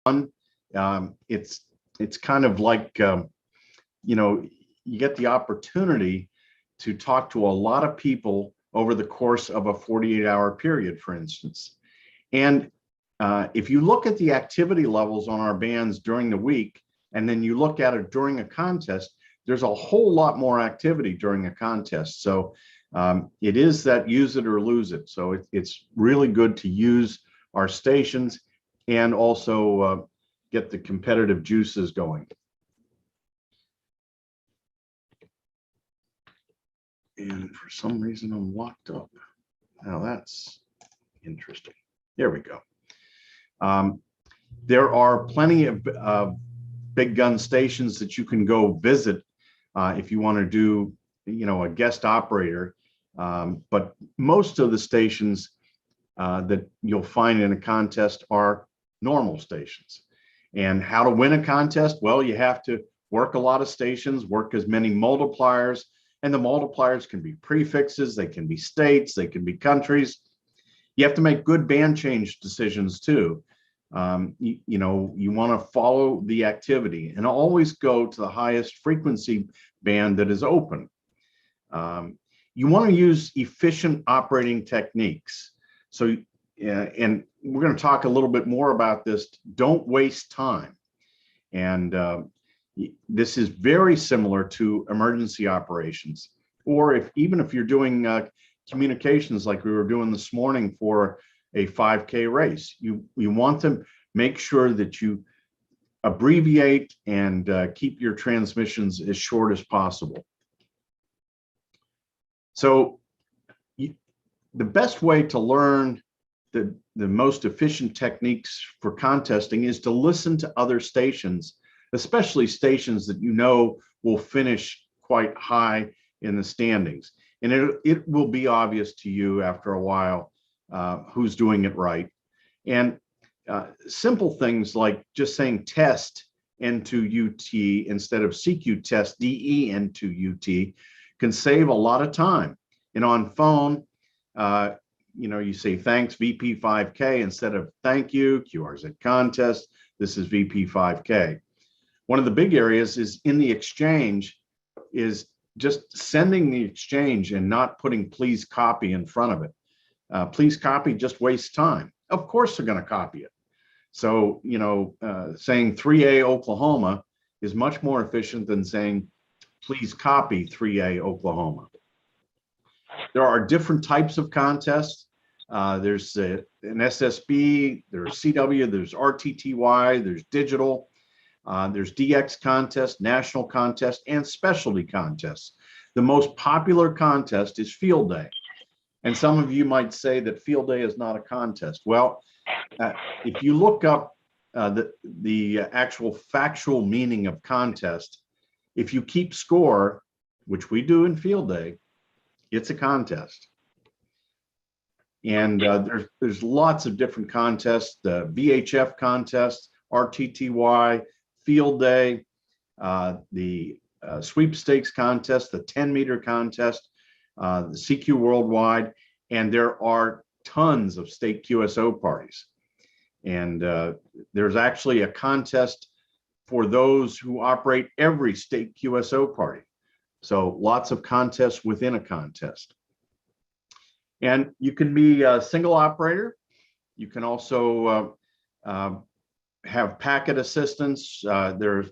fun. It's kind of like, you know, you get the opportunity to talk to a lot of people over the course of a 48-hour period, for instance. And if you look at the activity levels on our bands during the week, and then you look at it during a contest, there's a whole lot more activity during a contest. So it is that use it or lose it. So it's really good to use our stations and also get the competitive juices going. And for some reason, I'm locked up. Now that's interesting. There we go. There are plenty of big gun stations that you can go visit if you want to do, you know, a guest operator. But most of the stations that you'll find in a contest are normal stations. And how to win a contest? Well, you have to work a lot of stations, work as many multipliers, and the multipliers can be prefixes, they can be states, they can be countries. You have to make good band change decisions too. You know, you want to follow the activity and always go to the highest frequency band that is open. You want to use efficient operating techniques. So, and we're going to talk a little bit more about this. Don't waste time. And this is very similar to emergency operations, or even if you're doing communications like we were doing this morning for a 5K race, you want to make sure that you abbreviate and keep your transmissions as short as possible. So the best way to learn the most efficient techniques for contesting is to listen to other stations, especially stations that you know will finish quite high in the standings. And it will be obvious to you after a while who's doing it right. And simple things like just saying test N2UT instead of CQ test DE N2UT can save a lot of time. And on phone, you know, you say thanks VP5K instead of thank you QRZ contest. This is VP5K. One of the big areas is in the exchange is just sending the exchange and not putting please copy in front of it. Please copy just wastes time. Of course they're going to copy it. So, you know, saying 3A Oklahoma is much more efficient than saying please copy 3A Oklahoma. There are different types of contests. There's an SSB, there's CW, there's RTTY, there's digital, there's DX contest, national contest, and specialty contests. The most popular contest is field day. And some of you might say that field day is not a contest. Well, if you look up the actual factual meaning of contest, if you keep score, which we do in field day, it's a contest. And there's lots of different contests, the VHF contest, RTTY, field day, the sweepstakes contest, the 10-meter contest, the CQ Worldwide, and there are tons of state QSO parties. And there's actually a contest for those who operate every state QSO party. So lots of contests within a contest. And you can be a single operator. You can also have packet assistance. There's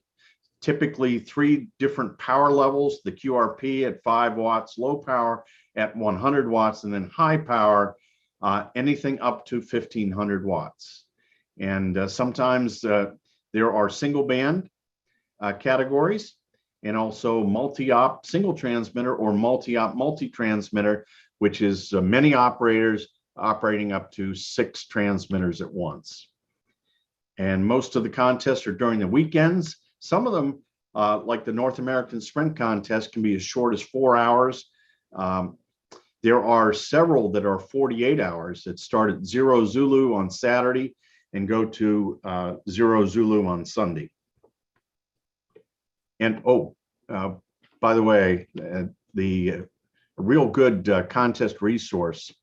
typically 3 different power levels, the QRP at 5 watts, low power at 100 watts, and then high power, anything up to 1500 watts. And sometimes there are single band categories, and also multi-op single transmitter or multi-op multi-transmitter, which is many operators operating up to 6 transmitters at once. And most of the contests are during the weekends. Some of them, like the North American Sprint Contest, can be as short as 4 hours. There are several that are 48 hours that start at 0 Zulu on Saturday and go to 0 Zulu on Sunday. And by the way, the real good contest resource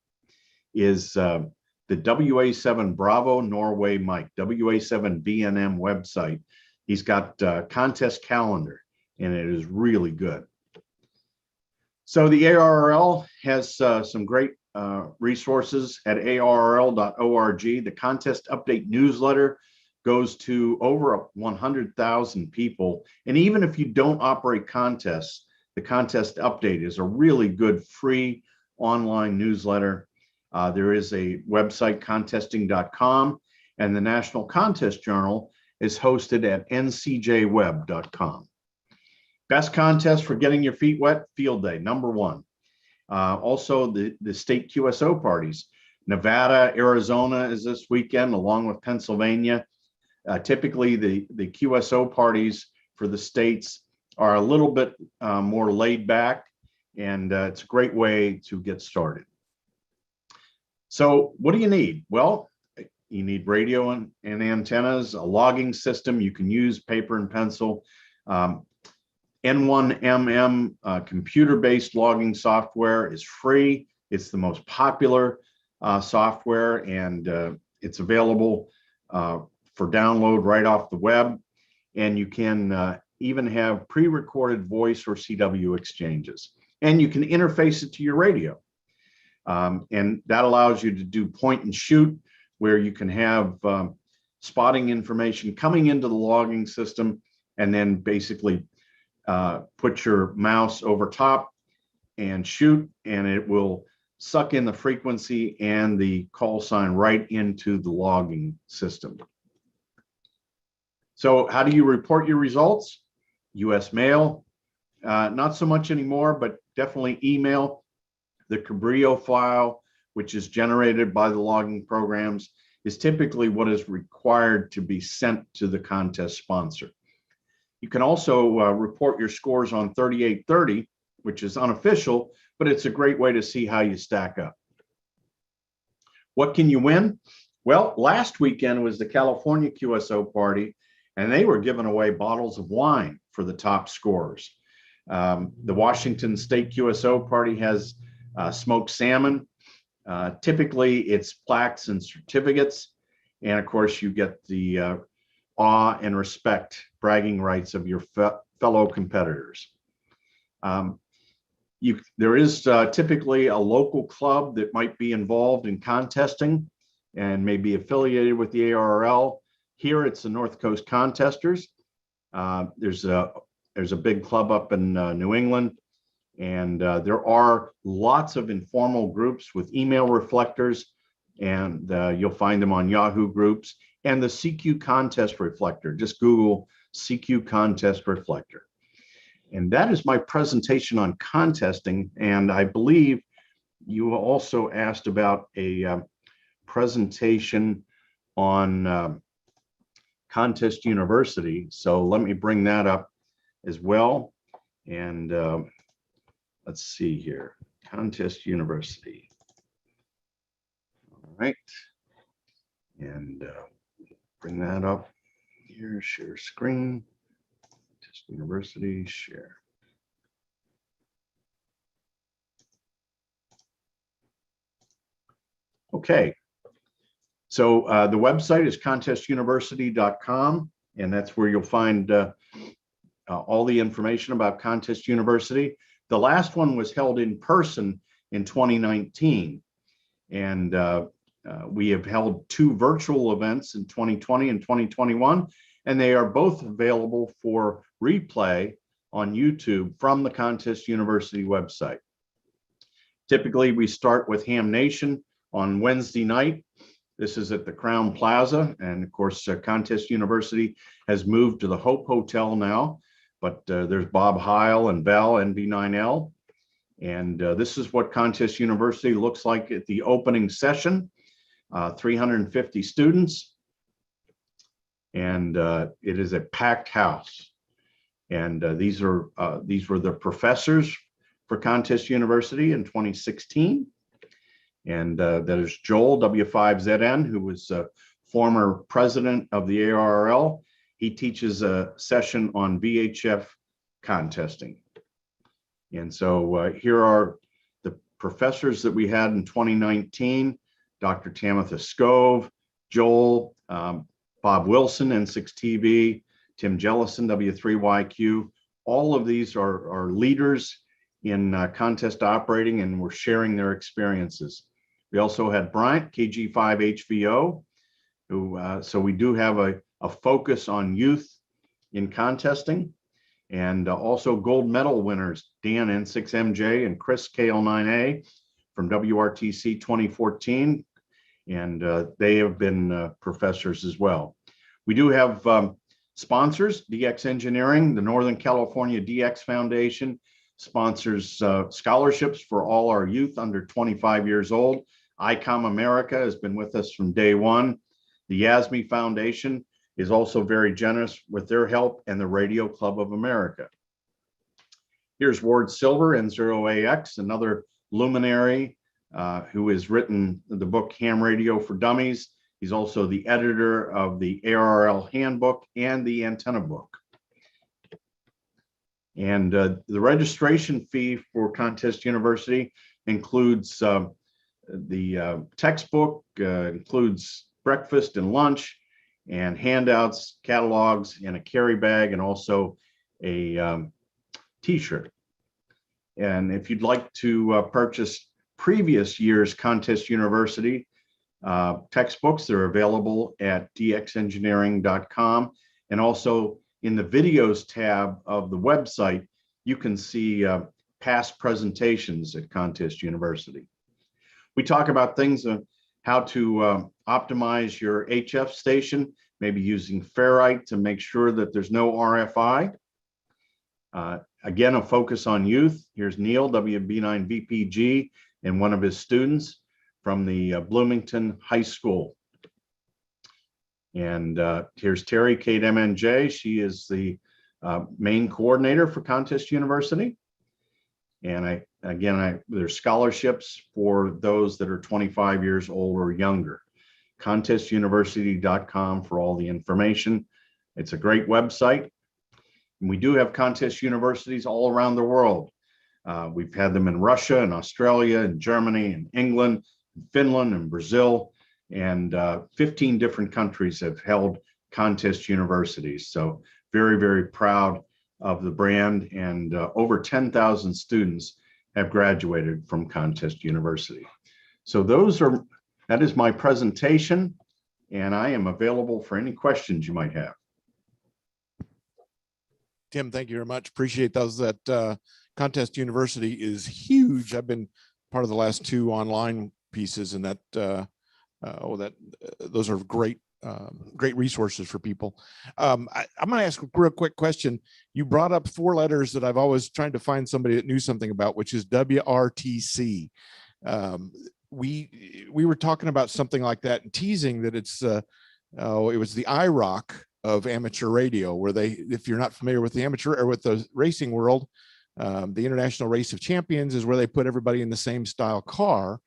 is the WA7 Bravo Norway Mike, WA7 BNM website. He's got a contest calendar, and it is really good. So the ARRL has some great resources at arrl.org. The contest update newsletter goes to over 100,000 people. And even if you don't operate contests, the contest update is a really good free online newsletter. There is a website, contesting.com, and the National Contest Journal is hosted at ncjweb.com. Best contest for getting your feet wet, Field Day, #1. Also, the state QSO parties. Nevada, Arizona is this weekend, along with Pennsylvania. Typically, the QSO parties for the states are a little bit more laid back, and it's a great way to get started. So what do you need? Well, you need radio and antennas, a logging system. You can use paper and pencil. N1MM computer-based logging software is free. It's the most popular software, and it's available for download right off the web. And you can even have pre-recorded voice or CW exchanges. And you can interface it to your radio. And that allows you to do point and shoot, where you can have spotting information coming into the logging system, and then basically put your mouse over top and shoot, and it will suck in the frequency and the call sign right into the logging system. So how do you report your results? US mail, not so much anymore, but definitely email. The Cabrillo file, which is generated by the logging programs, is typically what is required to be sent to the contest sponsor. You can also report your scores on 3830, which is unofficial, but it's a great way to see how you stack up. What can you win? Well, last weekend was the California QSO party, and they were giving away bottles of wine for the top scorers. The Washington State QSO party has smoked salmon. Typically, it's plaques and certificates. And of course, you get the awe and respect bragging rights of your fellow competitors. There is typically a local club that might be involved in contesting and may be affiliated with the ARRL. Here, it's the North Coast Contesters. There's a big club up in New England, and there are lots of informal groups with email reflectors, and you'll find them on Yahoo groups, and the CQ Contest Reflector. Just Google CQ Contest Reflector. And that is my presentation on contesting, and I believe you also asked about a presentation on Contest University. So let me bring that up as well. And let's see here, Contest University. All right, and bring that up here, share screen, Contest University, share. Okay, so the website is contestuniversity.com, and that's where you'll find all the information about Contest University. The last one was held in person in 2019, and we have held 2 virtual events in 2020 and 2021, and they are both available for replay on YouTube from the Contest University website. Typically, we start with Ham Nation on Wednesday night. This is at the Crown Plaza, and of course, Contest University has moved to the Hope Hotel now, but there's Bob Heil and Val, NB9L, and this is what Contest University looks like at the opening session. 350 students, and it is a packed house. And these were the professors for Contest University in 2016. And that is Joel, W5ZN, who was former president of the ARRL. He teaches a session on VHF contesting. And so here are the professors that we had in 2019. Dr. Tamitha Scove, Joel, Bob Wilson, N6 TV, Tim Jellison, W3YQ. All of these are leaders in contest operating, and we're sharing their experiences. We also had Bryant, KG5HVO, who, so we do have a focus on youth in contesting, and also gold medal winners, Dan N6MJ and Chris KL9A from WRTC 2014, and they have been professors as well. We do have sponsors. DX Engineering, the Northern California DX Foundation sponsors scholarships for all our youth under 25 years old. ICOM America has been with us from day one. The YASME Foundation is also very generous with their help, and the Radio Club of America. Here's Ward Silver, N0AX, another luminary who has written the book Ham Radio for Dummies. He's also the editor of the ARRL Handbook and the Antenna Book. And the registration fee for Contest University includes the textbook, includes breakfast and lunch, and handouts, catalogs, and a carry bag, and also a t-shirt. And if you'd like to purchase previous year's Contest University textbooks, they're available at dxengineering.com. And also in the videos tab of the website, you can see past presentations at Contest University. We talk about things of how to optimize your HF station, maybe using ferrite to make sure that there's no RFI. Again, a focus on youth. Here's Neil, WB9VPG, and one of his students from the Bloomington High School. And here's Terry, KMNJ. She is the main coordinator for Contest University. And there's scholarships for those that are 25 years old or younger. ContestUniversity.com for all the information. It's a great website. And we do have contest universities all around the world. We've had them in Russia and Australia and Germany and England, and Finland and Brazil, and 15 different countries have held contest universities. So very, very proud of the brand, and over 10,000 students have graduated from Contest University. So that is my presentation, and I am available for any questions you might have. Tim, thank you very much. Appreciate those. That Contest University is huge. I've been part of the last two online pieces, and those are great. Great resources for people. I'm going to ask a real quick question. You brought up four letters that I've always tried to find somebody that knew something about, which is WRTC. We were talking about something like that and teasing that it was the IROC of amateur radio, where if you're not familiar with the amateur or with the racing world, the International Race of Champions is where they put everybody in the same style car,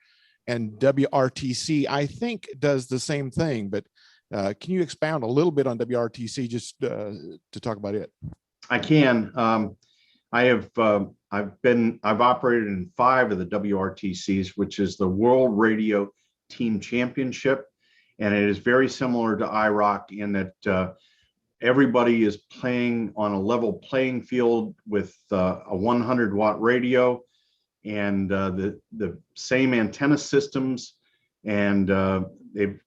and WRTC, I think, does the same thing, but can you expound a little bit on WRTC just to talk about it? I can. I've operated in 5 of the WRTCs, which is the World Radio Team Championship, and it is very similar to IROC in that everybody is playing on a level playing field with a 100-watt radio and the same antenna systems, and they've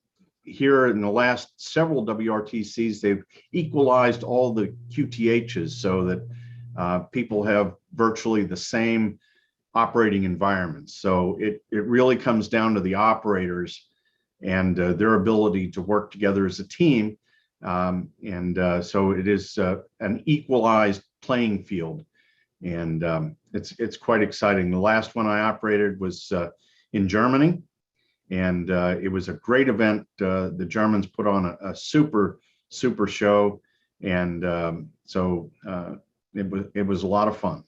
here in the last several WRTCs, they've equalized all the QTHs so that people have virtually the same operating environments. So it really comes down to the operators and their ability to work together as a team. So it is an equalized playing field, and it's quite exciting. The last one I operated was in Germany. And it was a great event. The Germans put on a super show, and so it was a lot of fun.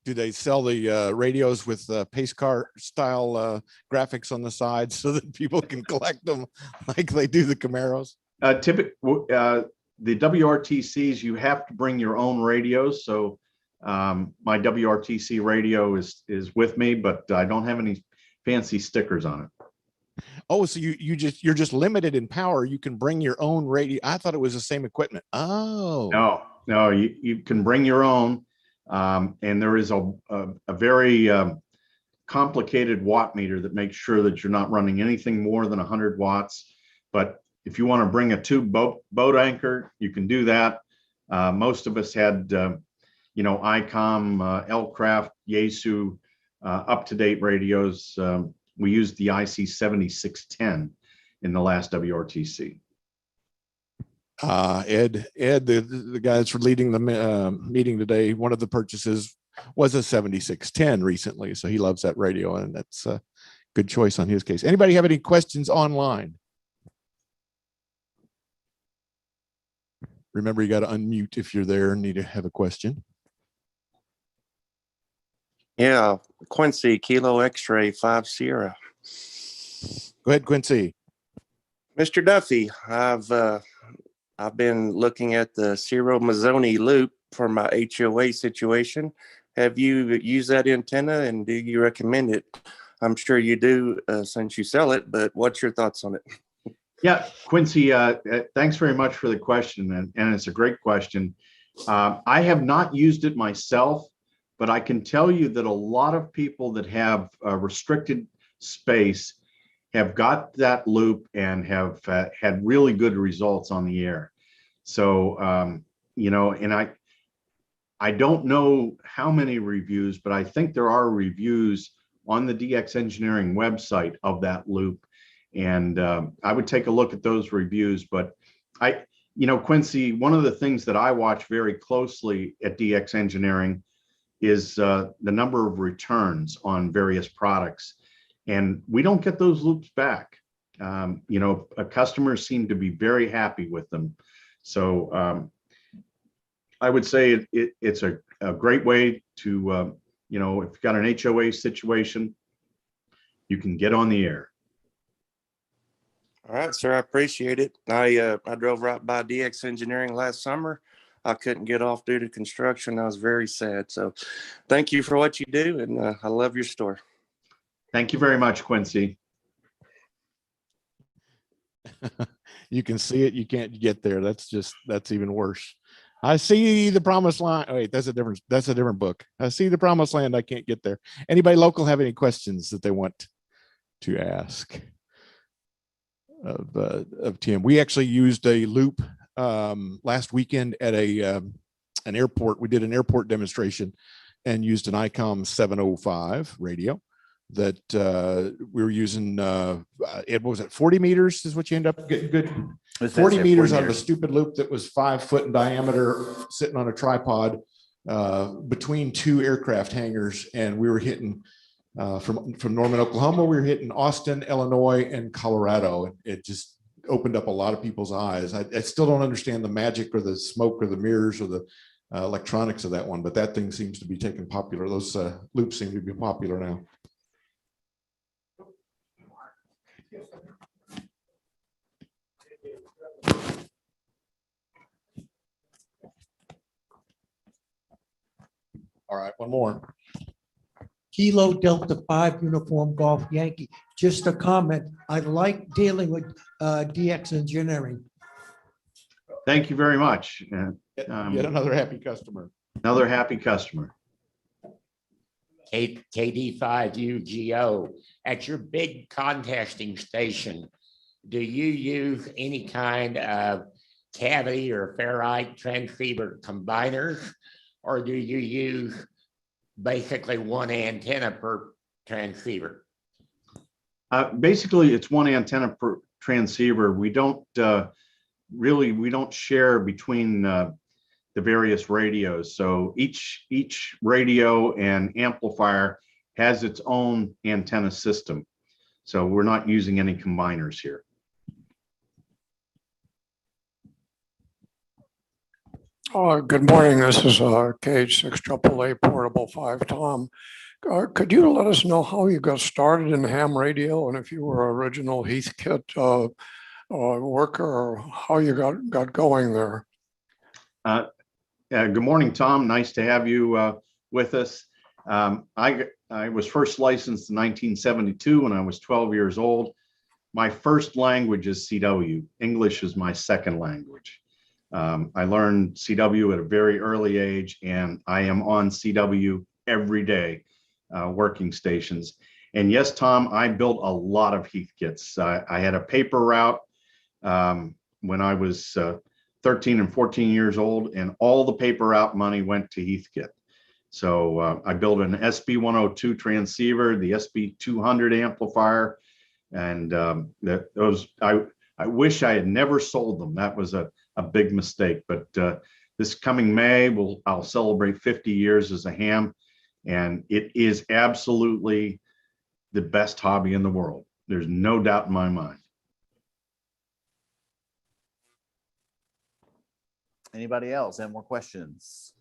Do they sell the radios with pace car style graphics on the side so that people can collect them like they do the Camaros? The WRTCs, you have to bring your own radios. So my WRTC radio is with me, but I don't have any fancy stickers on it. Oh, so you're just limited in power. You can bring your own radio. I thought it was the same equipment. Oh, No, you can bring your own. And there is a very complicated watt meter that makes sure that you're not running anything more than 100 watts. But if you want to bring a tube boat anchor, you can do that. Most of us had, ICOM, L-Craft, Yaesu, up-to-date radios. We used the IC 7610 in the last WRTC. Ed, the guy that's leading the meeting today, one of the purchases was a 7610 recently, so he loves that radio, and that's a good choice on his case. Anybody have any questions online? Remember, you got to unmute if you're there and need to have a question. Yeah, Quincy, Kilo X-ray 5 Sierra. Go ahead, Quincy. Mr. Duffy, I've been looking at the Ciro Mazzoni loop for my HOA situation. Have you used that antenna, and do you recommend it? I'm sure you do since you sell it, but what's your thoughts on it? Yeah, Quincy, thanks very much for the question, and it's a great question. I have not used it myself, but I can tell you that a lot of people that have restricted space have got that loop and have had really good results on the air. So, and I don't know how many reviews, but I think there are reviews on the DX Engineering website of that loop. And I would take a look at those reviews. But Quincy, one of the things that I watch very closely at DX Engineering is the number of returns on various products. And we don't get those loops back. Customers seem to be very happy with them. So I would say it's a great way to, if you've got an HOA situation, you can get on the air. All right, sir, I appreciate it. I drove right by DX Engineering last summer. I couldn't get off due to construction. I was very sad. So thank you for what you do, and I love your store. Thank you very much, Quincy. You can see it, you can't get there. That's even worse. I see the promised land. Oh, wait, that's a different book. I see the promised land. I can't get there. Anybody local have any questions that they want to ask of Tim? We actually used a loop last weekend at an airport. We did an airport demonstration and used an ICOM 705 radio that we were using. It was at 40 meters is what you end up getting good. 40 meters out of a stupid loop that was 5 foot in diameter, sitting on a tripod between two aircraft hangars, and we were hitting from Norman, Oklahoma. We were hitting Austin, Illinois, and Colorado. It just opened up a lot of people's eyes. I still don't understand the magic or the smoke or the mirrors or the electronics of that one, but that thing seems to be taking popular. Those loops seem to be popular now. All right, one more. Kilo Delta 5 Uniform Golf Yankee. Just a comment. I like dealing with DX Engineering. Thank you very much. Yet another happy customer. Another happy customer. KD5UGO. At your big contesting station, do you use any kind of cavity or ferrite transceiver combiners, or do you use basically one antenna per transceiver? Basically, it's one antenna per transceiver. We don't share between the various radios. So each radio and amplifier has its own antenna system. So we're not using any combiners here. Good morning. This is KH6AAA Portable 5 Tom. Could you let us know how you got started in ham radio, and if you were original Heathkit worker, or how you got going there? Good morning, Tom. Nice to have you with us. I was first licensed in 1972 when I was 12 years old. my first language is CW. English is my second language. I learned CW at a very early age, and I am on CW every day, working stations. And yes, Tom, I built a lot of Heathkits. I had a paper route when I was 13 and 14 years old, and all the paper route money went to Heathkit. So I built an SB102 transceiver, the SB200 amplifier, and I wish I had never sold them. That was a big mistake. But this coming May, I'll celebrate 50 years as a ham, and it is absolutely the best hobby in the world. There's no doubt in my mind. Anybody else have more questions?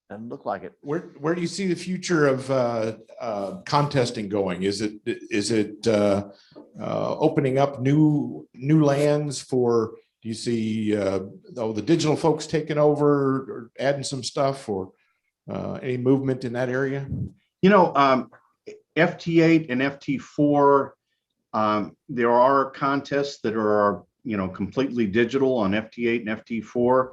Doesn't look like it. Where do you see the future of contesting going? Is it opening up new lands for? Do you see the digital folks taking over or adding some stuff, or any movement in that area? You know, FT8 and FT4. There are contests that are, completely digital on FT8 and FT4.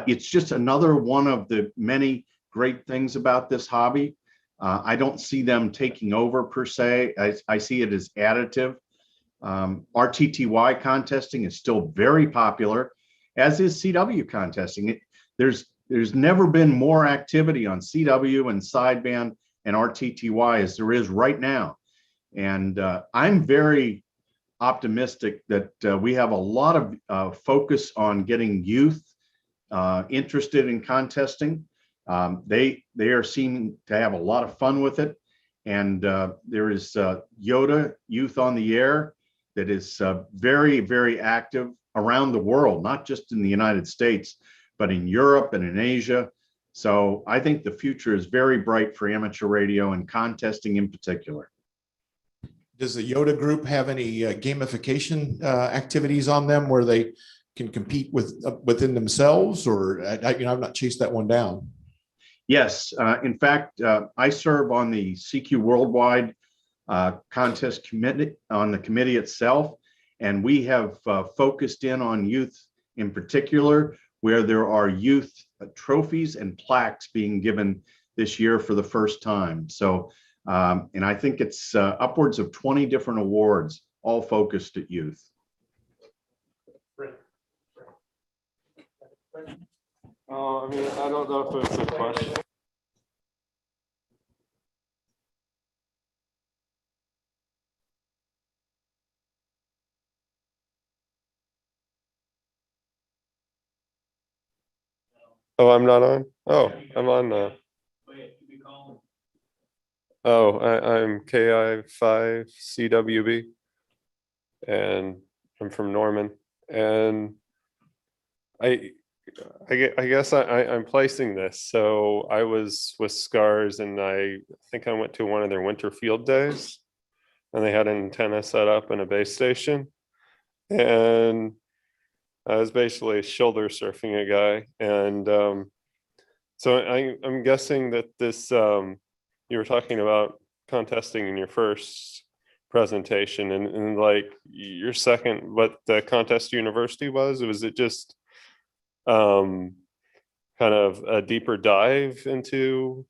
It's just another one of the many great things about this hobby. I don't see them taking over per se. I see it as additive. RTTY contesting is still very popular, as is CW contesting. There's never been more activity on CW and sideband and RTTY as there is right now. And I'm very optimistic that we have a lot of focus on getting youth interested in contesting. They are seeming to have a lot of fun with it. And there is Yoda Youth on the Air that is very, very active around the world, not just in the United States, but in Europe and in Asia. So I think the future is very bright for amateur radio and contesting in particular. Does the Yoda group have any gamification activities on them where they can compete within themselves, or I've not chased that one down? Yes, in fact, I serve on the CQ Worldwide contest committee, on the committee itself, and we have focused in on youth in particular, where there are youth trophies and plaques being given this year for the first time. So, and I think it's upwards of 20 different awards, all focused at youth. I don't know if it's a question. Oh, I'm not on? Oh, I'm on now. Oh, I'm KI5CWB, and I'm from Norman, and I guess I'm placing this. So I was with Scars, and I think I went to one of their winter field days, and they had an antenna set up in a base station, and I was basically shoulder surfing a guy. And so I'm guessing that this, you were talking about contesting in your first presentation, and like your second, what the contest university was it just kind of a deeper dive into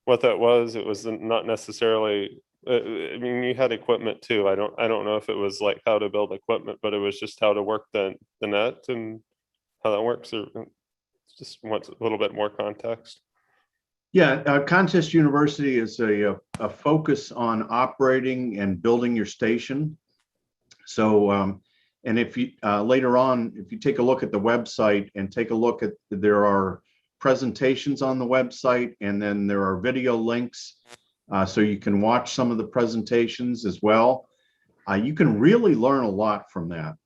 what that was? It was not necessarily, I mean, you had equipment too. I don't know if it was like how to build equipment, but it was just how to work the net and how that works, or just wants a little bit more context. Yeah, Contest University is a focus on operating and building your station. So, and if you later on, if you take a look at the website and take a look at, there are presentations on the website, and then there are video links, so you can watch some of the presentations as well. You can really learn a lot from that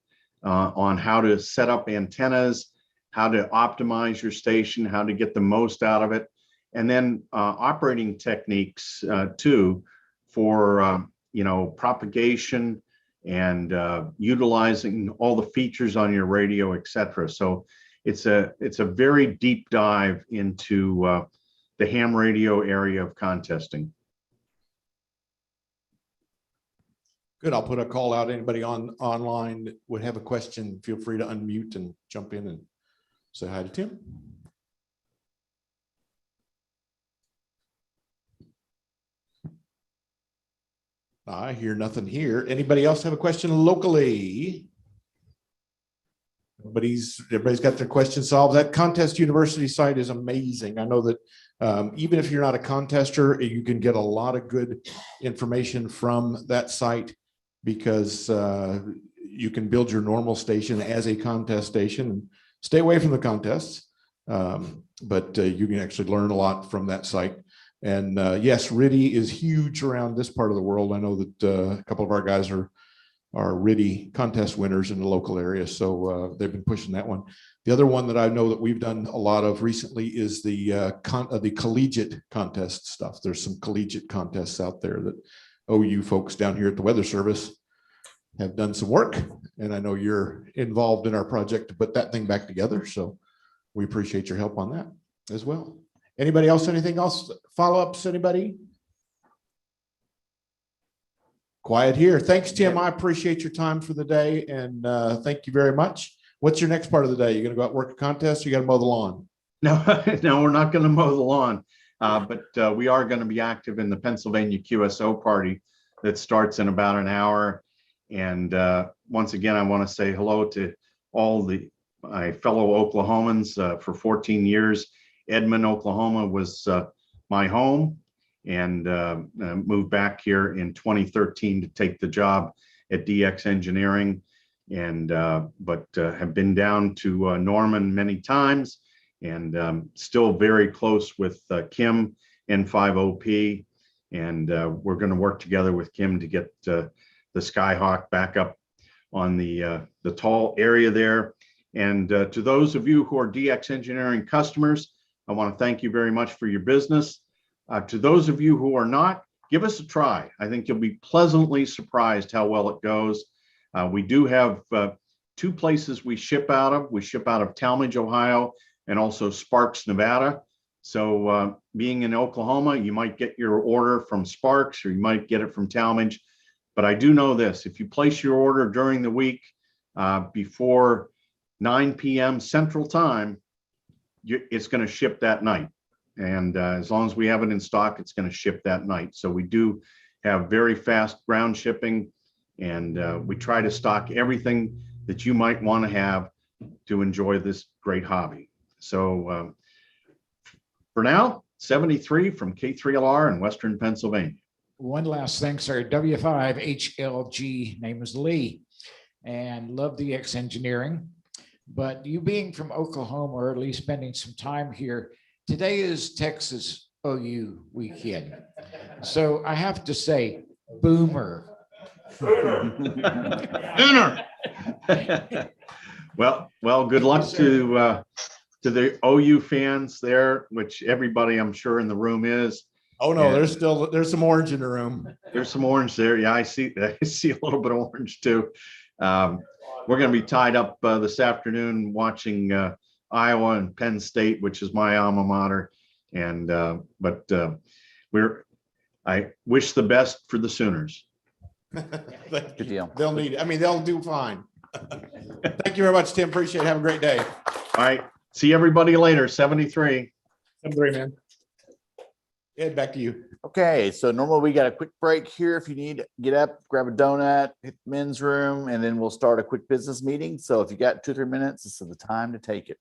on how to set up antennas, how to optimize your station, how to get the most out of it. And then operating techniques too, for propagation and utilizing all the features on your radio, etc. So it's a very deep dive into the ham radio area of contesting. Good. I'll put a call out. Anybody online that would have a question, feel free to unmute and jump in and say hi to Tim. I hear nothing here. Anybody else have a question locally? Everybody's got their question solved. That Contest University site is amazing. I know that even if you're not a contester, you can get a lot of good information from that site because you can build your normal station as a contest station and stay away from the contests. But you can actually learn a lot from that site. And yes, RIDI is huge around this part of the world. I know that a couple of our guys are RIDI contest winners in the local area. So they've been pushing that one. The other one that I know that we've done a lot of recently is the collegiate contest stuff. There's some collegiate contests out there that OU folks down here at the Weather Service have done some work. And I know you're involved in our project to put that thing back together. So we appreciate your help on that as well. Anybody else, anything else? Follow-ups, anybody? Quiet here. Thanks, Tim. I appreciate your time for the day. And thank you very much. What's your next part of the day? You're going to go out and work a contest or you got to mow the lawn? No, no, we're not going to mow the lawn. But we are going to be active in the Pennsylvania QSO party that starts in about an hour. And once again, I want to say hello to all my fellow Oklahomans for 14 years. Edmond, Oklahoma was my home, and moved back here in 2013 to take the job at DX Engineering, and but have been down to Norman many times, and still very close with Kim N50P, and we're going to work together with Kim to get the Skyhawk back up on the tall area there. And to those of you who are DX Engineering customers, I want to thank you very much for your business. To those of you who are not, give us a try. I think you'll be pleasantly surprised how well it goes. We do have 2 places we ship out of. We ship out of Talmadge, Ohio, and also Sparks, Nevada. So being in Oklahoma, you might get your order from Sparks or you might get it from Talmadge. But I do know this, if you place your order during the week before 9 p.m. Central Time, it's going to ship that night. And as long as we have it in stock, it's going to ship that night. So we do have very fast ground shipping, and we try to stock everything that you might want to have to enjoy this great hobby. So for now, 73 from K3LR in Western Pennsylvania. One last thing, sir. W5HLG, name is Lee, and love DX Engineering. But you being from Oklahoma, or at least spending some time here, today is Texas OU weekend. So I have to say, boomer. Boomer. Well, good luck to the OU fans there, which everybody I'm sure in the room is. Oh no, there's some orange in the room. There's some orange there. Yeah, I see a little bit of orange too. We're going to be tied up this afternoon watching Iowa and Penn State, which is my alma mater. And but I wish the best for the Sooners. Good deal. They'll need it. I mean, they'll do fine. Thank you very much, Tim. Appreciate it. Have a great day. All right. See everybody later. 73. 73, man. Ed, back to you. Okay, so normally we got a quick break here. If you need, get up, grab a donut, hit the men's room, and then we'll start a quick business meeting. So if you got 2 or 3 minutes, this is the time to take it.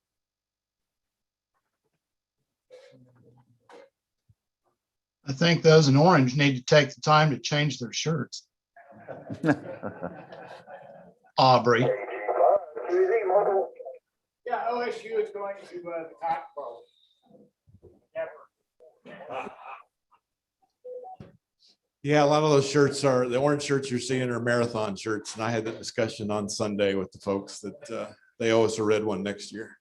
I think those in orange need to take the time to change their shirts. Aubrey. Yeah, OSU is going to the Cotton Bowl. Yeah, a lot of those shirts are, the orange shirts you're seeing are marathon shirts. And I had that discussion on Sunday with the folks that they owe us a red one next year.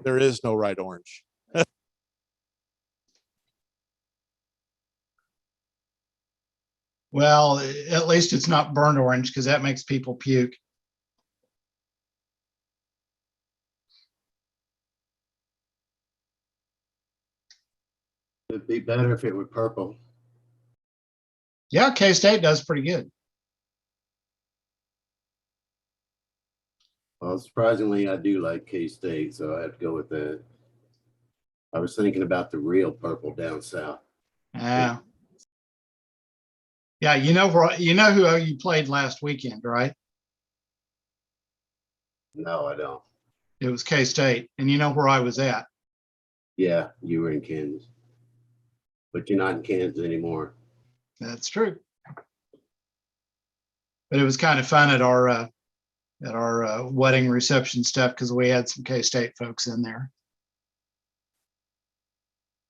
There is no right orange. Well, at least it's not burnt orange because that makes people puke. It'd be better if it were purple. Yeah, K-State does pretty good. Well, surprisingly, I do like K-State, so I have to go with that. I was thinking about the real purple down south. Yeah, you know who you played last weekend, right? No, I don't. It was K-State, and you know where I was at. Yeah, you were in Kansas, but you're not in Kansas anymore. That's true. But it was kind of fun at our wedding reception stuff because we had some K-State folks in there.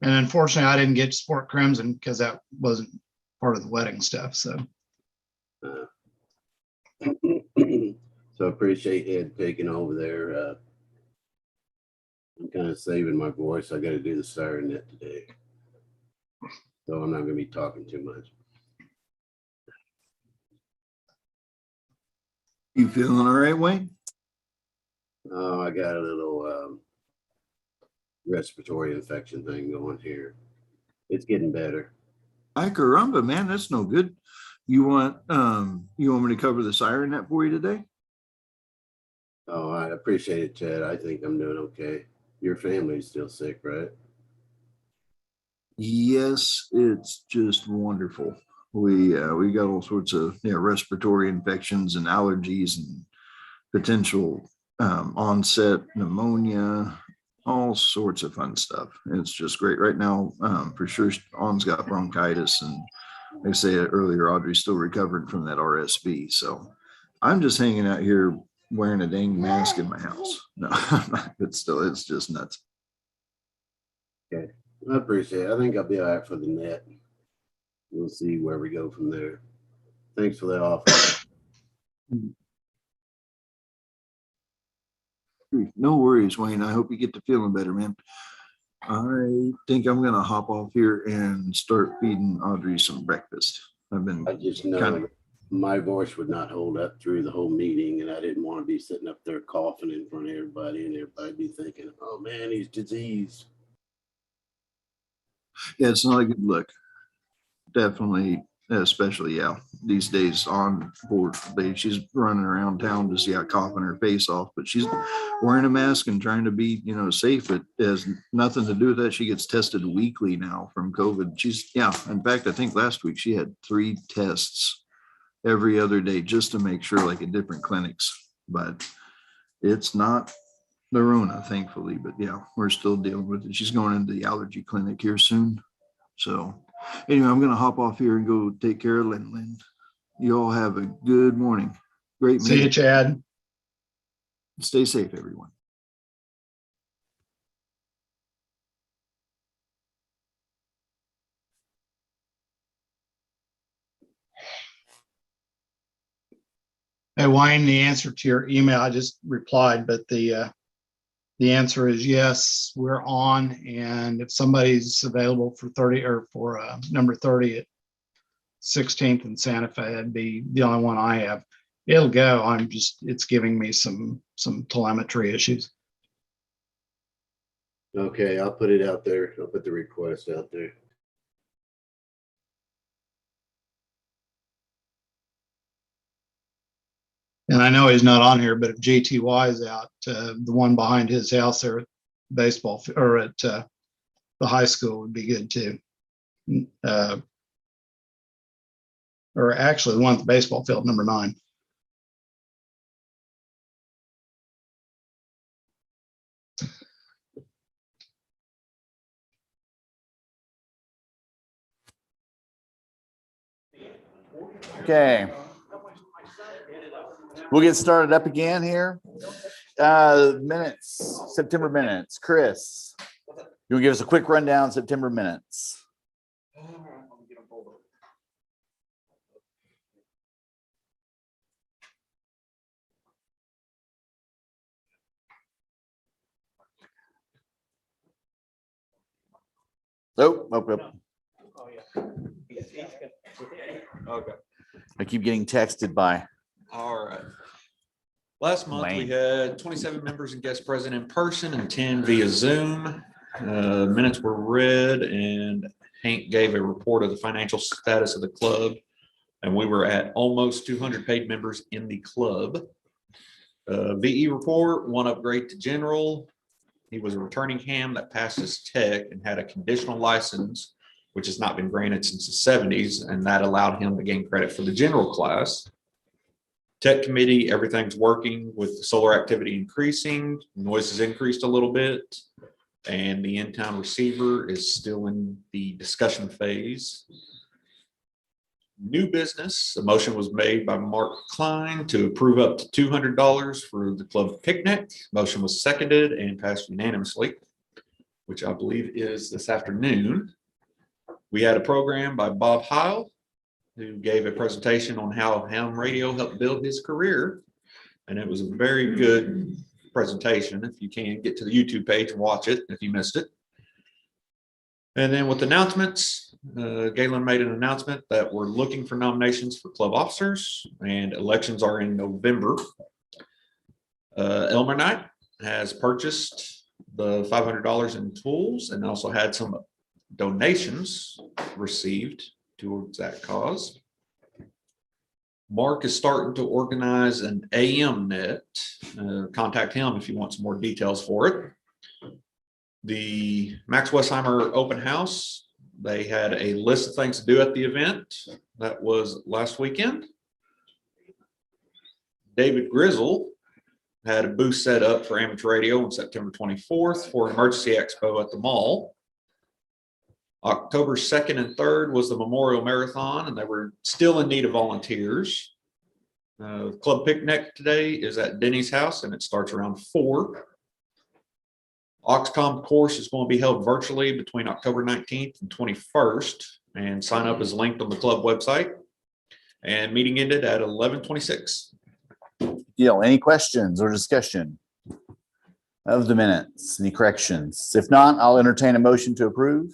And unfortunately, I didn't get to sport Crimson because that wasn't part of the wedding stuff. So, So appreciate Ed taking over there. I'm kind of saving my voice. I got to do the siren net today, so I'm not going to be talking too much. You feeling all right, Wayne? Oh, I got a little respiratory infection thing going here. It's getting better. Ay caramba, man, that's no good. You want me to cover the siren net for you today? Oh, I appreciate it, Chad. I think I'm doing okay. Your family's still sick, right? Yes, it's just wonderful. We got all sorts of respiratory infections and allergies and potential onset pneumonia, all sorts of fun stuff. It's just great right now. For sure, On's got bronchitis, and like I said earlier, Audrey's still recovering from that RSV. So I'm just hanging out here wearing a dang mask in my house. No, but still, it's just nuts. Okay, I appreciate it. I think I'll be all right for the net. We'll see where we go from there. Thanks for the offer. No worries, Wayne. I hope you get to feeling better, man. I think I'm gonna hop off here and start feeding Audrey some breakfast. I just know my voice would not hold up through the whole meeting, and I didn't want to be sitting up there coughing in front of everybody, and everybody be thinking, "Oh man, he's diseased." Yeah, it's not a good look. Definitely, especially these days on board. She's running around town just coughing her face off, but she's wearing a mask and trying to be safe. It has nothing to do with that. She gets tested weekly now from COVID. In fact, I think last week she had 3 tests every other day just to make sure, like at different clinics. But it's not the Rona, thankfully. But we're still dealing with it. She's going into the allergy clinic here soon. So anyway, I'm going to hop off here and go take care of Lynn. You all have a good morning. Great meeting. See you, Chad. Stay safe, everyone. Hey, Wayne, the answer to your email, I just replied, but the answer is yes, we're on. And if somebody's available for 30 or for number 30 at 16th and Santa Fe, that'd be the only one I have. It'll go. It's giving me some telemetry issues. Okay, I'll put it out there. I'll put the request out there. And I know he's not on here, but if GTY is out, the one behind his house there, at baseball or at the high school would be good too. Or actually, the one at the baseball field, number 9. Okay. We'll get started up again here. Minutes, September minutes. Chris, you want to give us a quick rundown, September minutes? Nope. Okay. I keep getting texted by. All right. Last month we had 27 members and guests present in person and 10 via Zoom. Minutes were read and Hank gave a report of the financial status of the club. And we were at almost 200 paid members in the club. VE report, 1 upgrade to general. He was a returning ham that passed his tech and had a conditional license, which has not been granted since the 70s, and that allowed him to gain credit for the general class. Tech committee, everything's working with solar activity increasing, noise has increased a little bit, and the in-town receiver is still in the discussion phase. New business, a motion was made by Mark Klein to approve up to $200 for the club picnic. Motion was seconded and passed unanimously, which I believe is this afternoon. We had a program by Bob Heil, who gave a presentation on how ham radio helped build his career. And it was a very good presentation. If you can, get to the YouTube page and watch it if you missed it. And then with announcements, Galen made an announcement that we're looking for nominations for club officers, and elections are in November. Elmer Knight has purchased the $500 in tools and also had some donations received towards that cause. Mark is starting to organize an AM net. Contact him if you want some more details for it. The Max Westheimer open house, they had a list of things to do at the event. That was last weekend. David Grizzle had a booth set up for amateur radio on September 24th for an emergency expo at the mall. October 2nd and 3rd was the Memorial Marathon, and they were still in need of volunteers. Club picnic today is at Denny's house, and it starts around 4. Oxcom course is going to be held virtually between October 19th and 21st, and sign up is linked on the club website. And meeting ended at 11:26. Any questions or discussion of the minutes? Any corrections? If not, I'll entertain a motion to approve.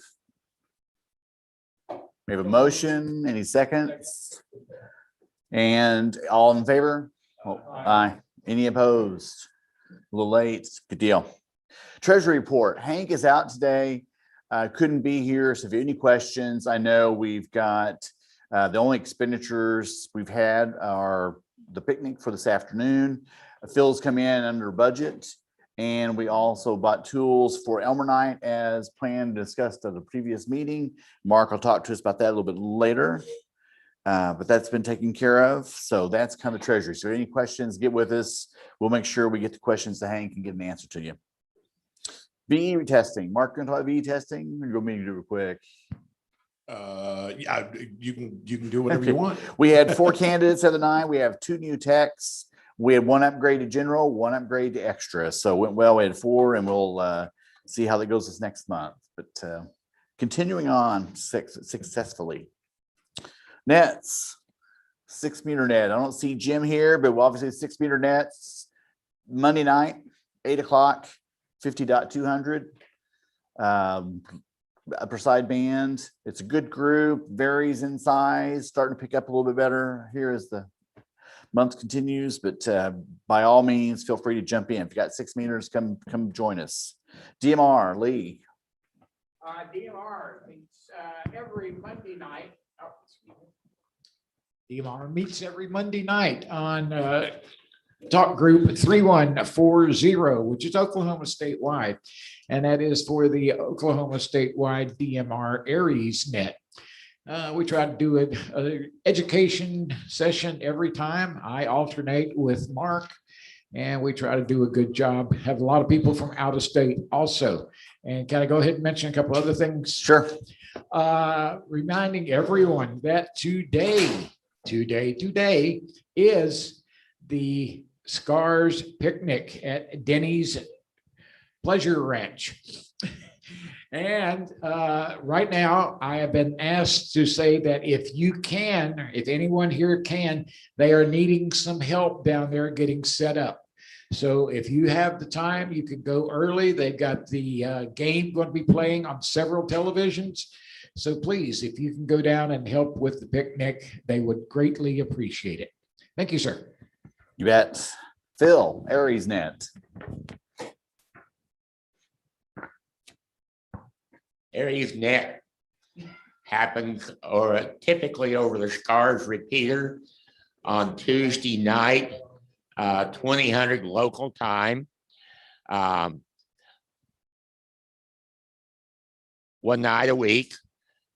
We have a motion. Any seconds? And all in favor? Oh, aye. Any opposed? A little late. Good deal. Treasury report. Hank is out today. Couldn't be here. So if you have any questions, I know we've got the only expenditures we've had are the picnic for this afternoon. Phil's come in under budget. And we also bought tools for Elmer Night as planned, discussed at the previous meeting. Mark will talk to us about that a little bit later. But that's been taken care of. So that's kind of treasury. So any questions, get with us. We'll make sure we get the questions to Hank and get an answer to you. VE testing. Mark, going to talk about VE testing? We're going to do it real quick. Yeah, you can do whatever you want. We had 4 candidates the other night. We have 2 new techs. We had 1 upgrade to general, 1 upgrade to extra. So it went well. We had 4, and we'll see how that goes this next month. But continuing on successfully. Nets, 6-meter net. I don't see Jim here, but we'll obviously 6-meter nets. Monday night, 8 o'clock, 50.200. Upper side band. It's a good group, varies in size, starting to pick up a little bit better here as the month continues, but by all means, feel free to jump in. If you got 6 meters, come join us. DMR, Lee. DMR meets every Monday night. Oh, DMR meets every Monday night on talk group 3140, which is Oklahoma statewide. And that is for the Oklahoma statewide DMR Aries net. We try to do an education session every time. I alternate with Mark, and we try to do a good job. Have a lot of people from out of state also. And can I go ahead and mention a couple other things? Sure. Reminding everyone that today is the Scars picnic at Denny's Pleasure Ranch. And right now, I have been asked to say that if anyone here can, they are needing some help down there getting set up. So if you have the time, you could go early. They've got the game going to be playing on several televisions. So please, if you can go down and help with the picnic, they would greatly appreciate it. Thank you, sir. You bet. Phil, Aries net. Aries net happens or typically over the SCARS repeater on Tuesday night, 2000 local time. One night a week.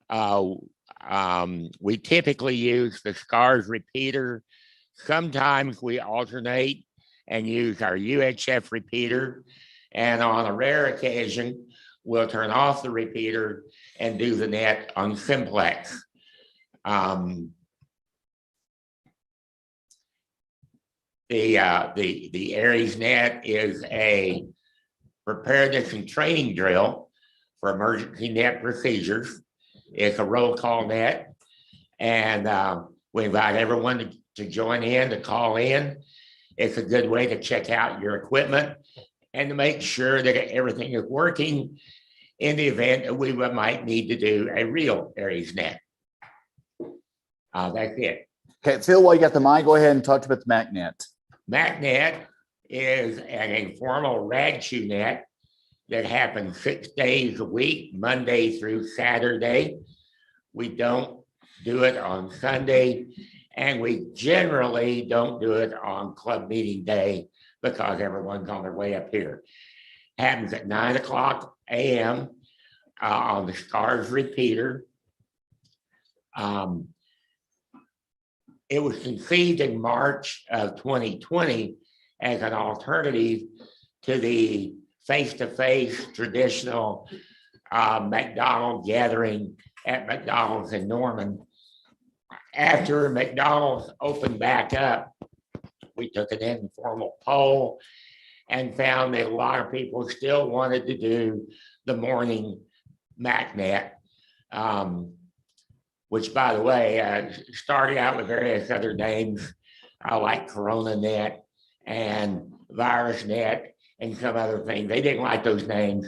We typically use the SCARS repeater. Sometimes we alternate and use our UHF repeater. And on a rare occasion, we'll turn off the repeater and do the net on simplex. The Aries net is a preparedness and training drill for emergency net procedures. It's a roll call net, and we invite everyone to join in, to call in. It's a good way to check out your equipment and to make sure that everything is working in the event that we might need to do a real Aries net. That's it. Okay, Phil, while you got the mic, go ahead and talk about the MacNet. MacNet is an informal rag chew net that happens 6 days a week, Monday through Saturday. We don't do it on Sunday, and we generally don't do it on club meeting day because everyone's on their way up here. Happens at 9:00 a.m. On the SCARS repeater. It was conceived in March of 2020 as an alternative to the face-to-face traditional McDonald's gathering at McDonald's in Norman. After McDonald's opened back up, we took an informal poll and found that a lot of people still wanted to do the morning MacNet, which, by the way, started out with various other names like CoronaNet and VirusNet and some other things. They didn't like those names.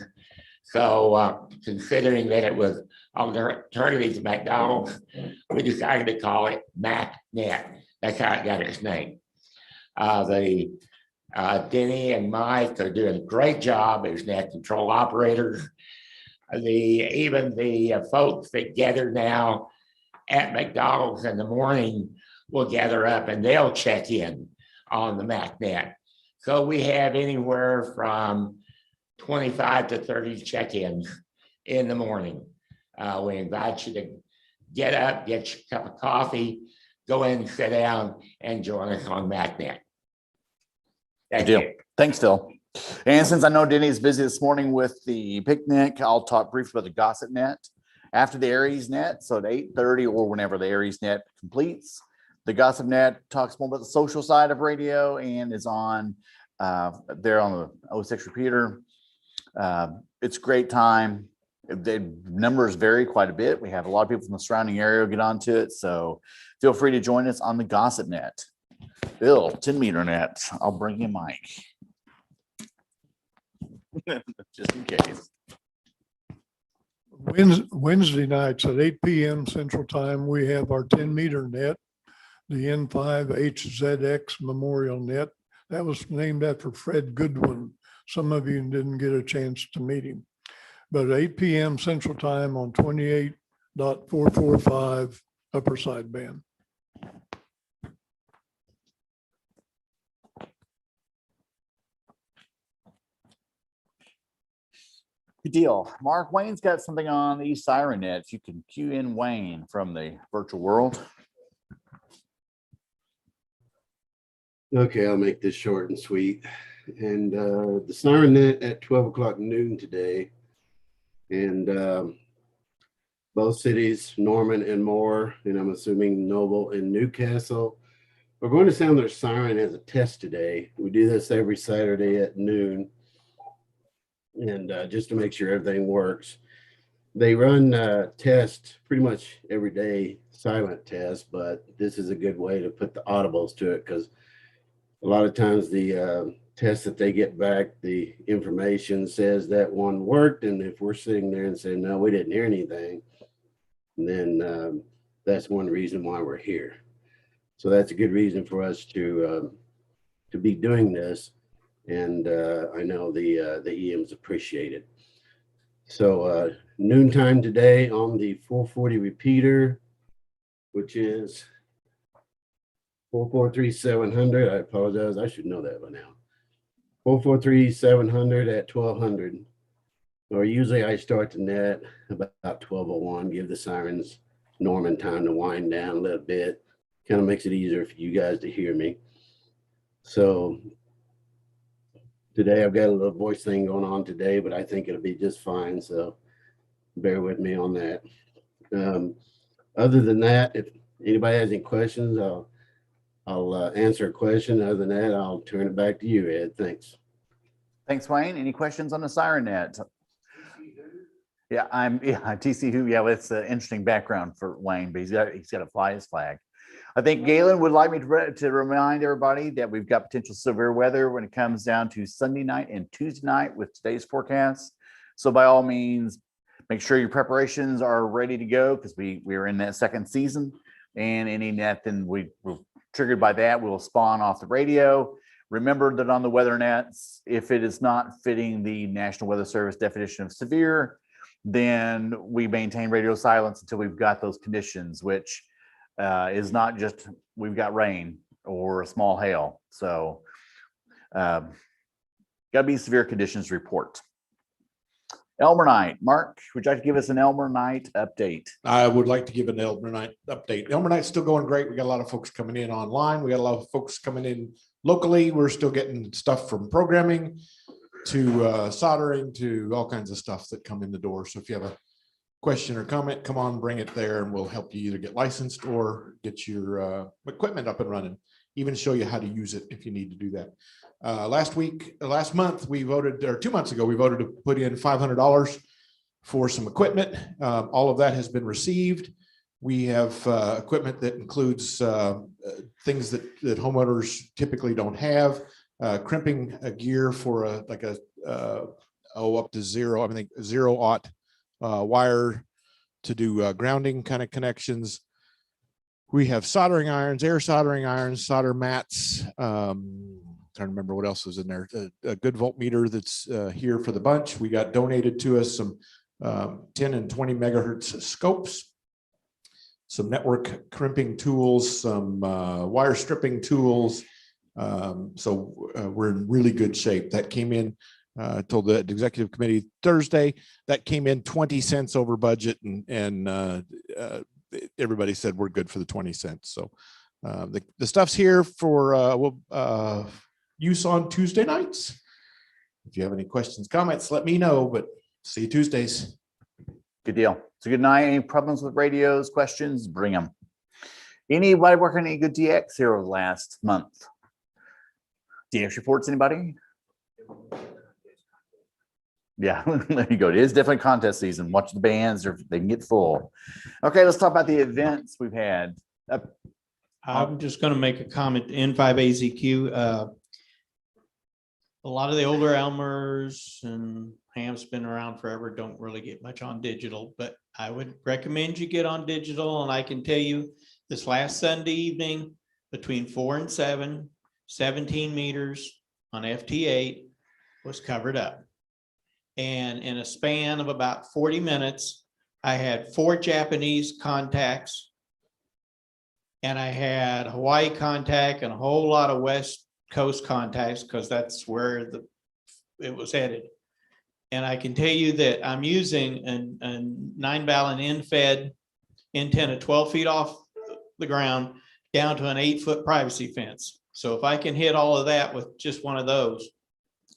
So considering that it was alternative to McDonald's, we decided to call it MacNet. That's how it got its name. Denny and Mike are doing a great job as net control operators. Even the folks that gather now at McDonald's in the morning will gather up and they'll check in on the MacNet. So we have anywhere from 25 to 30 check-ins in the morning. We invite you to get up, get your cup of coffee, go in, sit down, and join us on MacNet. Good deal. Thanks, Phil. And since I know Denny's busy this morning with the picnic, I'll talk briefly about the Gossip Net. After the Aries Net, so at 8:30 or whenever the Aries Net completes, the Gossip Net talks more about the social side of radio and is on there on the 06 repeater. It's a great time. The numbers vary quite a bit. We have a lot of people from the surrounding area get onto it, so feel free to join us on the Gossip Net. Bill, 10-meter net. I'll bring you a mic. Just in case. Wednesday nights at 8 p.m. Central Time, we have our 10-meter net, the N5HZX Memorial Net. That was named after Fred Goodwin. Some of you didn't get a chance to meet him. But at 8 p.m. Central Time on 28.445 upper sideband. Good deal. Mark, Wayne's got something on the Siren Net. You can cue in Wayne from the virtual world. Okay, I'll make this short and sweet. And the Siren Net at 12:00 noon today. And both cities, Norman and Moore, and I'm assuming Noble and Newcastle, are going to sound their siren as a test today. We do this every Saturday at noon. And just to make sure everything works. They run tests pretty much every day, silent tests, but this is a good way to put the audibles to it because a lot of times the tests that they get back, the information says that one worked. And if we're sitting there and saying, no, we didn't hear anything, then that's one reason why we're here. So that's a good reason for us to be doing this. And I know the EMs appreciate it. So noontime today on the 440 repeater, which is 443-700. I apologize. I should know that by now. 443-700 at 1200. Or usually I start the net about 1201, give the sirens Norman time to wind down a little bit. Kind of makes it easier for you guys to hear me. So today I've got a little voice thing going on today, but I think it'll be just fine. So bear with me on that. Other than that, if anybody has any questions, I'll answer a question. Other than that, I'll turn it back to you, Ed. Thanks. Thanks, Wayne. Any questions on the siren net? Yeah, TC Who. Yeah, well, it's an interesting background for Wayne, but he's got to fly his flag. I think Galen would like me to remind everybody that we've got potential severe weather when it comes down to Sunday night and Tuesday night with today's forecast. So by all means, make sure your preparations are ready to go because we are in that second season, and any net then we're triggered by that will spawn off the radio. Remember that on the weather nets, if it is not fitting the National Weather Service definition of severe, then we maintain radio silence until we've got those conditions, which is not just we've got rain or a small hail. So got to be severe conditions report. Elmer Night. Mark, would you like to give us an Elmer Night update? I would like to give an Elmer Night update. Elmer Night's still going great. We got a lot of folks coming in online. We got a lot of folks coming in locally. We're still getting stuff from programming to soldering to all kinds of stuff that come in the door. So if you have a question or comment, come on, bring it there and we'll help you either get licensed or get your equipment up and running, even show you how to use it if you need to do that. Last month, we voted, or 2 months ago, we voted to put in $500 for some equipment. All of that has been received. We have equipment that includes things that homeowners typically don't have. Crimping gear for up to zero, I think 0-aught wire to do grounding kind of connections. We have soldering irons, air soldering irons, solder mats. Trying to remember what else was in there. A good voltmeter that's here for the bunch. We got donated to us some 10 and 20 megahertz scopes, some network crimping tools, some wire stripping tools. So we're in really good shape. That came in, told the executive committee Thursday, that came in 20 cents over budget, and everybody said we're good for the 20 cents. So the stuff's here for use on Tuesday nights. If you have any questions, comments, let me know, but see you Tuesdays. Good deal. So good night. Any problems with radios, questions, bring them. Anybody working any good DX here over the last month? DX reports, anybody? Yeah, there you go. It is definitely contest season. Watch the bands, or they can get full. Okay, let's talk about the events we've had. I'm just going to make a comment. N5AZQ. A lot of the older Elmers and Ham's been around forever, don't really get much on digital, but I would recommend you get on digital. And I can tell you this last Sunday evening between 4 and 7, 17 meters on FT8 was covered up. And in a span of about 40 minutes, I had 4 Japanese contacts and I had Hawaii contact and a whole lot of West Coast contacts because that's where it was headed. And I can tell you that I'm using a 9-balun end-fed antenna 12 feet off the ground down to an 8-foot privacy fence. So if I can hit all of that with just one of those,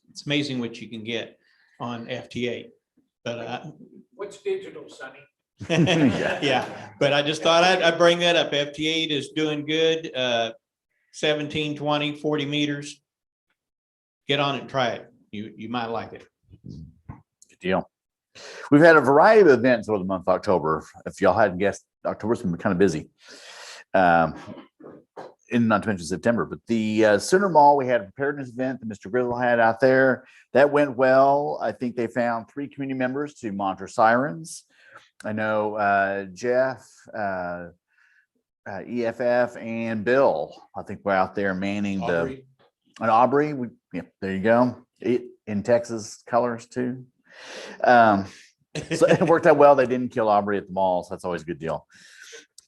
it's amazing what you can get on FT8. But what's digital, Sonny? yeah, but I just thought I'd bring that up. FT8 is doing good. 17, 20, 40 meters. Get on it and try it. You might like it. Good deal. We've had a variety of events over the month of October. If y'all hadn't guessed, October's been kind of busy. And not to mention September, but the Center Mall, we had a preparedness event that Mr. Grizzle had out there. That went well. I think they found 3 community members to monitor sirens. I know Jeff, EFF, and Bill, I think we're out there manning Aubrey. Aubrey. Yeah, there you go. In Texas colors too. So it worked out well. They didn't kill Aubrey at the mall, so that's always a good deal.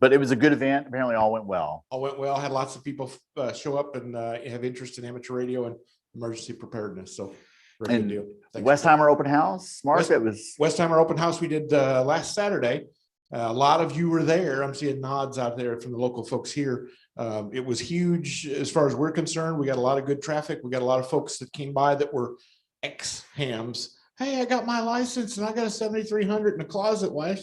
But it was a good event. Apparently all went well. All went well. Had lots of people show up and have interest in amateur radio and emergency preparedness. So very And good deal. Thanks. Westheimer Open House, Mark, it was, Westheimer Open House we did last Saturday. A lot of you were there. I'm seeing nods out there from the local folks here. It was huge as far as we're concerned. We got a lot of good traffic. We got a lot of folks that came by that were ex-hams. Hey, I got my license and I got a 7300 in the closet. Why?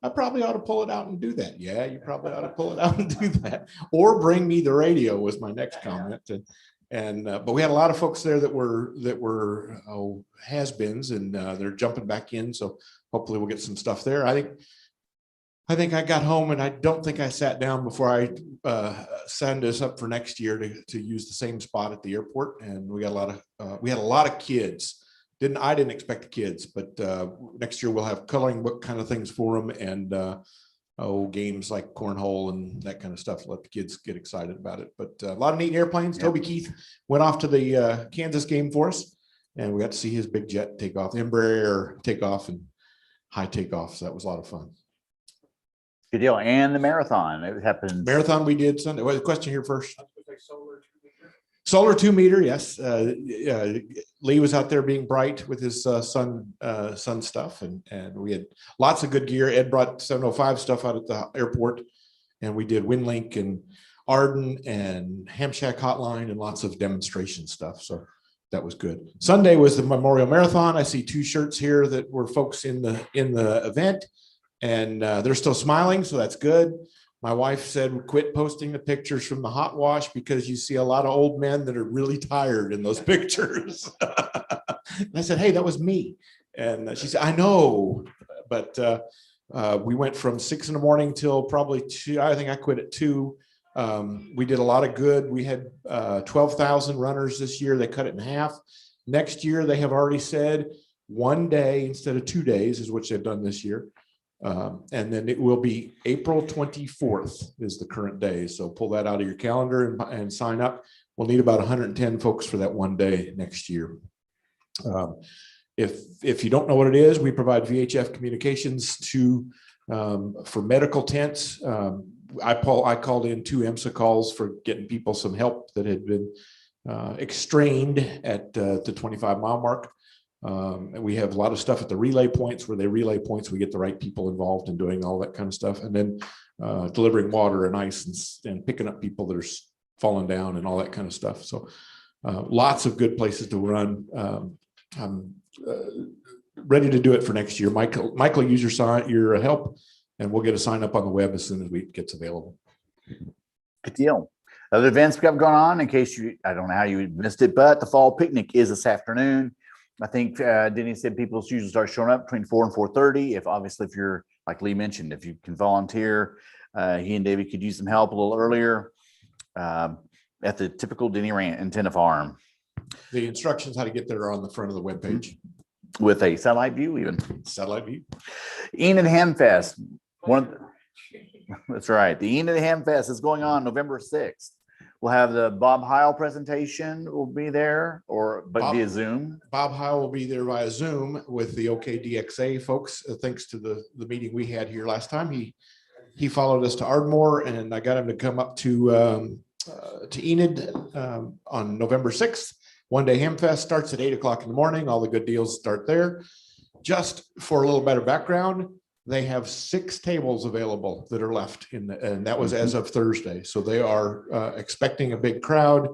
I probably ought to pull it out and do that. Yeah, you probably ought to pull it out and do that. Or bring me the radio was my next comment. But we had a lot of folks there that were has-beens, and they're jumping back in. So hopefully we'll get some stuff there. I think I got home and I don't think I sat down before I signed us up for next year to use the same spot at the airport. And we got a lot of kids. I didn't expect the kids, but next year we'll have coloring book kind of things for them, and games like cornhole and that kind of stuff. Let the kids get excited about it. But a lot of neat airplanes. Yep. Toby Keith went off to the Kansas game for us, and we got to see his big jet take off, Embraer takeoff and high takeoff. So that was a lot of fun. good deal. And the marathon, it happened. Marathon we did Sunday. Well, the question here first. Solar 2 meter, yes. Lee was out there being bright with his sun stuff, and we had lots of good gear. Ed brought 705 stuff out at the airport, and we did WinLink and Arden and Ham Shack Hotline and lots of demonstration stuff. So that was good. Sunday was the Memorial Marathon. I see 2 shirts here that were folks in the event, and they're still smiling, so that's good. My wife said, quit posting the pictures from the hot wash because you see a lot of old men that are really tired in those pictures. And I said, hey, that was me. And she said, I know, but we went from 6 in the morning till probably 2. I think I quit at 2. We did a lot of good. We had 12,000 runners this year. They cut it in half. Next year, they have already said 1 day instead of 2 days is what they've done this year. And then it will be April 24th is the current day. So pull that out of your calendar and sign up. We'll need about 110 folks for that 1 day next year. If you don't know what it is, we provide VHF communications for medical tents. I called in 2 EMSA calls for getting people some help that had been extrained at the 25-mile mark. And we have a lot of stuff at the relay points where they relay points. We get the right people involved in doing all that kind of stuff. And then delivering water and ice and picking up people that are falling down and all that kind of stuff. So lots of good places to run. I'm ready to do it for next year. Michael, use your help, and we'll get a sign up on the web as soon as it gets available. Good deal. Other events we have going on, in case I don't know how you missed it, but the fall picnic is this afternoon. I think Denny said people usually start showing up between 4 and 4:30. If you're, like Lee mentioned, if you can volunteer, he and David could use some help a little earlier at the typical Denny Antenna Farm. The instructions how to get there are on the front of the webpage. With a satellite view, even. Satellite view. Enid Hamfest. That's right. The Enid Hamfest is going on November 6th. We'll have the Bob Heil presentation will be there, but via Zoom. Bob Heil will be there via Zoom with the OKDXA folks. Thanks to the meeting we had here last time. He followed us to Ardmore, and I got him to come up to Enid on November 6th. 1 day Hamfest starts at 8 o'clock in the morning. All the good deals start there. Just for a little better background, they have 6 tables available that are left and that was as of Thursday. So they are expecting a big crowd.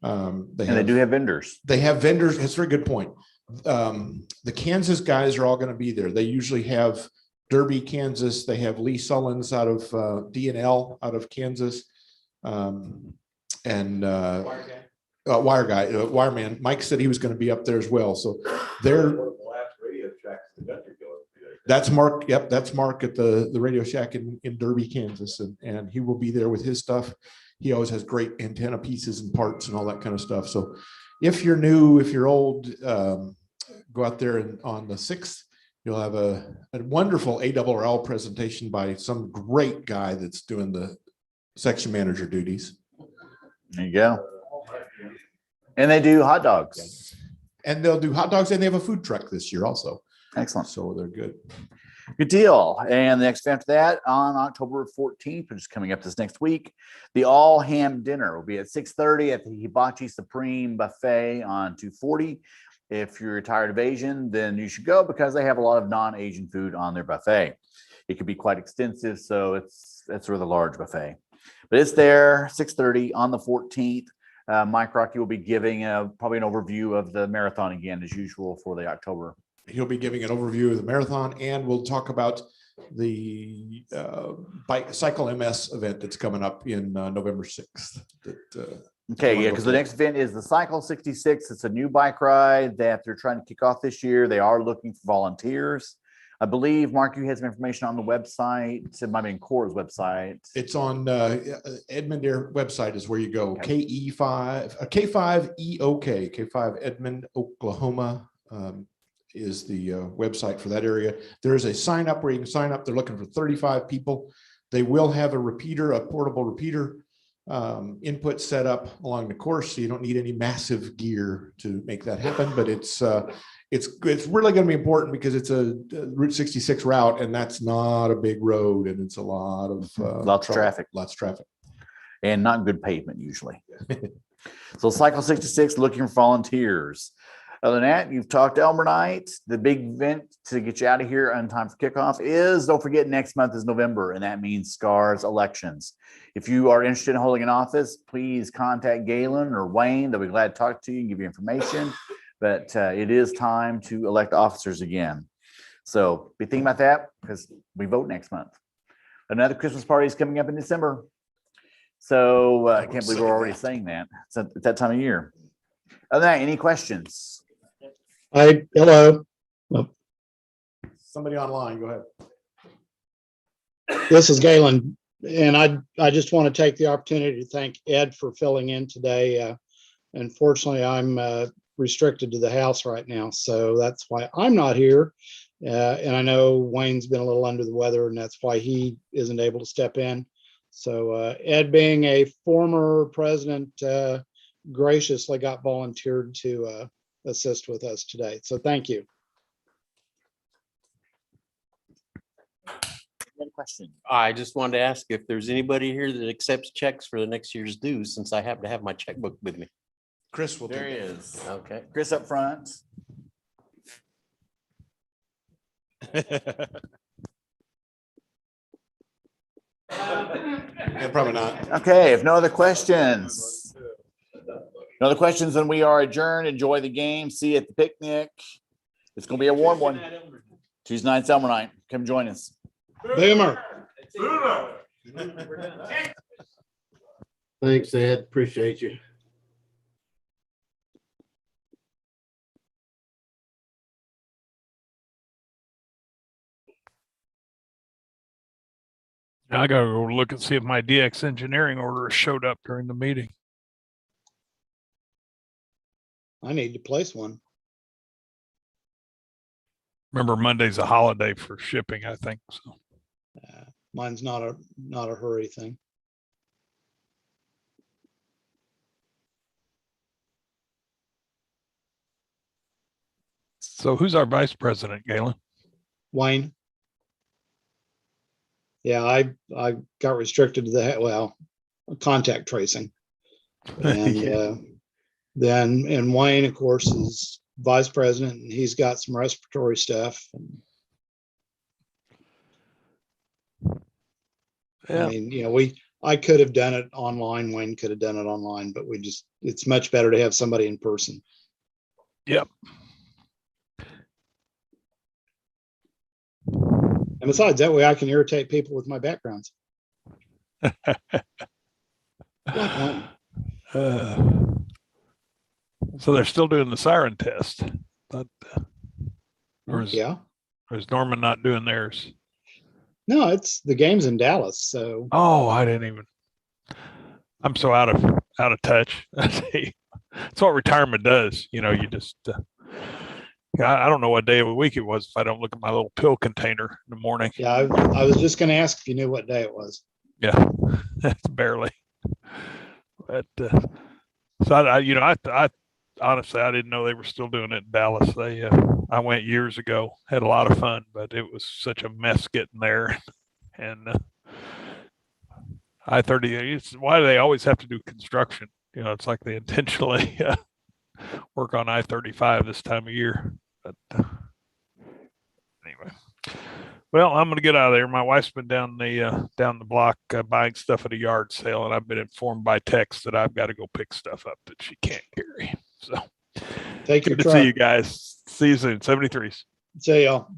They do have vendors. They have vendors. That's a very good point. The Kansas guys are all going to be there. They usually have Derby, Kansas. They have Lee Sullins out of D&L out of Kansas. Wireman. Mike said he was going to be up there as well. So they're that's Mark. Yep, that's Mark at the Radio Shack in Derby, Kansas, and he will be there with his stuff. He always has great antenna pieces and parts and all that kind of stuff. So if you're new, if you're old, go out there and on the 6th, you'll have a wonderful ARRL presentation by some great guy that's doing the section manager duties. There you go. And they do hot dogs. And they'll do hot dogs, and they have a food truck this year also. Excellent. So they're good. Good deal. And the next after that, on October 14th, which is coming up this next week, the all ham dinner will be at 6:30 at the Hibachi Supreme Buffet on 240. If you're tired of Asian, then you should go because they have a lot of non-Asian food on their buffet. It could be quite extensive, so it's a rather large buffet. But it's there, 6:30 on the 14th. Mike Rocky will be giving probably an overview of the marathon again, as usual, for the October. He'll be giving an overview of the marathon, and we'll talk about the Cycle MS event that's coming up in November 6th. Okay, yeah, because the next event is the Cycle 66. It's a new bike ride that they're trying to kick off this year. They are looking for volunteers. I believe, Mark, you had some information on the website. It might be in Core's website. It's on Edmond Air website is where you go. Okay. K5EOK, K5 Edmond, Oklahoma is the website for that area. There is a sign up where you can sign up. They're looking for 35 people. They will have a repeater, a portable repeater input set up along the course, so you don't need any massive gear to make that happen. But it's really going to be important because it's a Route 66 route, and that's not a big road, and it's a lot of lots of traffic, and not good pavement usually. So Cycle 66 looking for volunteers. Other than that, you've talked Elmer Night. The big event to get you out of here on time for kickoff is, don't forget, next month is November, and that means SCAR's elections. If you are interested in holding an office, please contact Galen or Wayne. They'll be glad to talk to you and give you information. But it is time to elect officers again. So be thinking about that because we vote next month. Another Christmas party is coming up in December. So I can't believe we're already saying that. It's that time of year. Other than that, any questions? Hi, hello. Somebody online, go ahead. This is Galen, and I just want to take the opportunity to thank Ed for filling in today. Unfortunately, I'm restricted to the house right now, so that's why I'm not here. And I know Wayne's been a little under the weather, and that's why he isn't able to step in. So Ed, being a former president, graciously got volunteered to assist with us today. So thank you. Question. I just wanted to ask if there's anybody here that accepts checks for the next year's dues, since I happen to have my checkbook with me. Chris will. There he is. Okay. Chris up front. Yeah, probably not. Okay, if no other questions. No other questions, then we are adjourned. Enjoy the game. See you at the picnic. It's going to be a warm one. Tuesday night, Elmer night. Come join us. Boomer. Thanks, Ed. Appreciate you. I gotta go look and see if my DX engineering order showed up during the meeting. I need to place one. Remember, Monday's a holiday for shipping, I think. So Mine's not a hurry thing. So who's our vice president, Galen? Wayne. Yeah, I got restricted to the contact tracing, and Yeah. then Wayne, of course, is vice president, and he's got some respiratory stuff. Yeah. I mean, I could have done it online. Wayne could have done it online, but it's much better to have somebody in person. Yep. And besides, that way I can irritate people with my backgrounds. So they're still doing the siren test, but or is Norman not doing theirs? No, it's the game's in Dallas. So I didn't even. I'm so out of touch. That's what retirement does. You know, you just. I don't know what day of the week it was if I don't look at my little pill container in the morning. Yeah, I was just going to ask if you knew what day it was. Yeah, that's barely. But so I honestly, I didn't know they were still doing it in Dallas. I went years ago, had a lot of fun, but it was such a mess getting there. And I-30, why do they always have to do construction? You know, it's like they intentionally work on I-35 this time of year. But anyway, well, I'm gonna get out of there. My wife's been down the block buying stuff at a yard sale, and I've been informed by text that I've got to go pick stuff up that she can't carry. So Take your good to truck. see you guys. See you soon. 73s. See y'all.